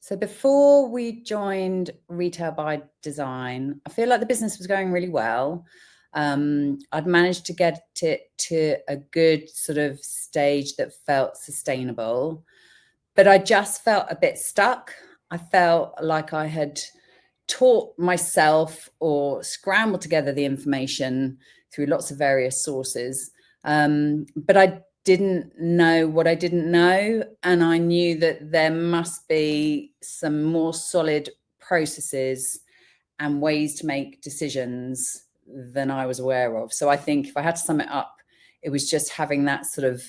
So before we joined Retail by Design, I feel like the business was going really well. I'd managed to get it to a good sort of stage that felt sustainable, but I just felt a bit stuck. I felt like I had taught myself or scrambled together the information through lots of various sources. But I didn't know what I didn't know. And I knew that there must be some more solid processes and ways to make decisions than I was aware of. So I think if I had to sum it up, it was just having that sort of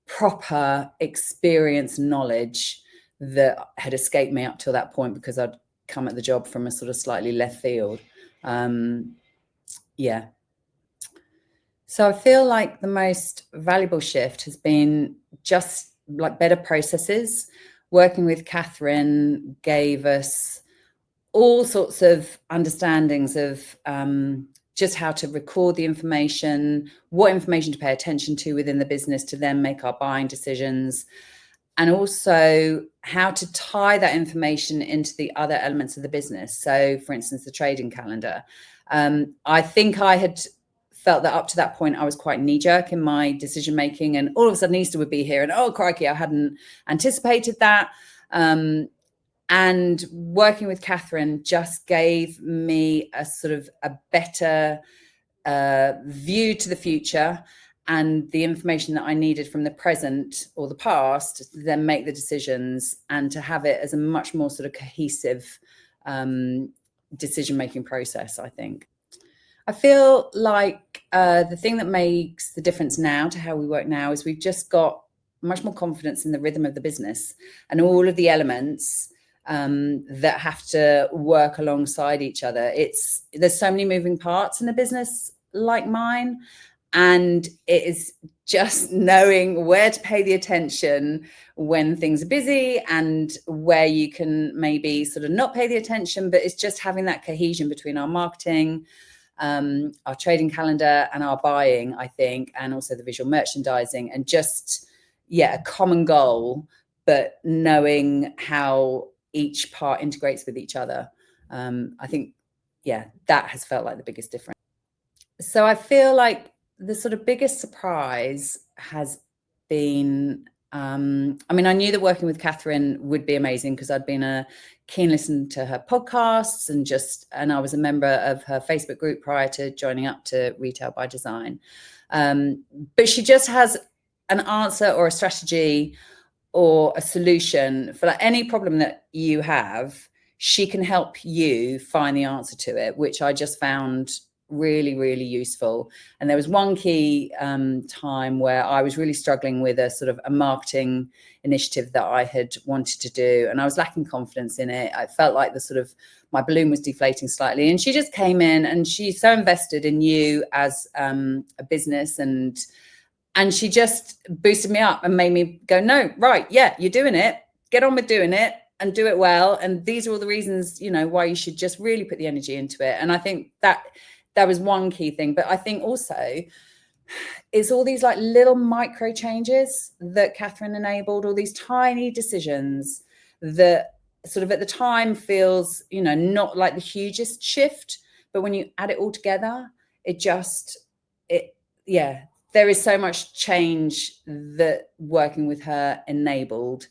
proper experience knowledge that had escaped me up till that point because I'd come at the job from a sort of slightly left field. Yeah. So I feel like the most valuable shift has been just like better processes. Working with Catherine gave us all sorts of understandings of just how to record the information, what information to pay attention to within the business to then make our buying decisions, and also how to tie that information into the other elements of the business. So, for instance, the trading calendar. I think I had felt that up to that point I was quite knee-jerk in my decision making, and all of a sudden Easter would be here, and oh crikey, I hadn't anticipated that. And working with Catherine just gave me a sort of a better view to the future and the information that I needed from the present or the past to then make the decisions and to have it as a much more sort of cohesive decision-making process, I think. I feel like the thing that makes the difference now to how we work now is we've just got much more confidence in the rhythm of the business and all of the elements that have to work alongside each other. There's so many moving parts in a business like mine, and it is just knowing where to pay the attention when things are busy and where you can maybe sort of not pay the attention, but it's just having that cohesion between our marketing, our trading calendar and our buying, I think, and also the visual merchandising, and just, a common goal, but knowing how each part integrates with each other. I think, that has felt like the biggest difference. So I feel like the sort of biggest surprise has been, I knew that working with Catherine would be amazing because I'd been a keen listener to her podcasts and I was a member of her Facebook group prior to joining up to Retail by Design. But she just has an answer or a strategy or a solution for like any problem that you have. She can help you find the answer to it, which I just found really, really useful. And there was one key time where I was really struggling with a marketing initiative that I had wanted to do, and I was lacking confidence in it. I felt like my balloon was deflating slightly, and she just came in and she's so invested in you as a business, and she just boosted me up and made me go, no, right, yeah, you're doing it, get on with doing it and do it well, and these are all the reasons, why you should just really put the energy into it. And I think that was one key thing. But I think also it's all these like little micro changes that Catherine enabled, all these tiny decisions that sort of at the time feels, not like the hugest shift, but when you add it all together, there is so much change that working with her enabled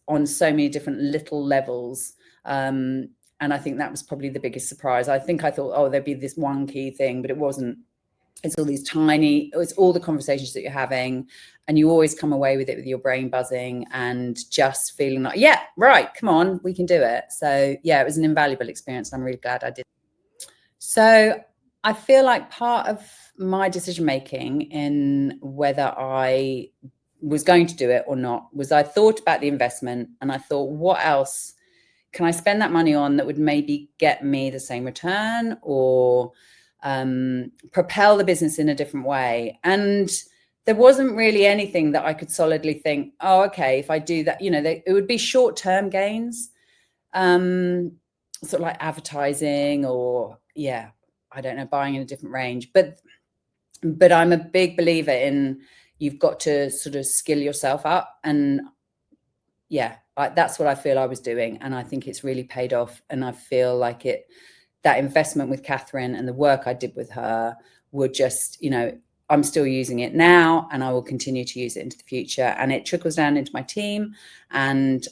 on so many different little levels. And I think that was probably the biggest surprise. I thought, there'd be this one key thing, but it wasn't. It's all the conversations that you're having, and you always come away with it with your brain buzzing and just feeling like, yeah, right, come on, we can do it. So it was an invaluable experience. I'm really glad I did. So I feel like part of my decision making in whether I was going to do it or not was I thought about the investment and I thought, what else can I spend that money on that would maybe get me the same return or propel the business in a different way? And there wasn't really anything that I could solidly think, oh, okay, if I do that, it would be short-term gains, sort of like advertising or, I don't know, buying in a different range. But I'm a big believer in you've got to sort of skill yourself up. And yeah, that's what I feel I was doing. And I think it's really paid off. And I feel like that investment with Catherine and the work I did with her would just, you know, I'm still using it now and I will continue to use it into the future. And it trickles down into my team. And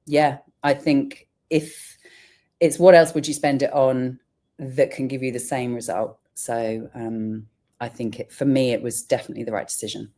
yeah, I think if it's what else would you spend it on that can give you the same result? So I think for me, it was definitely the right decision.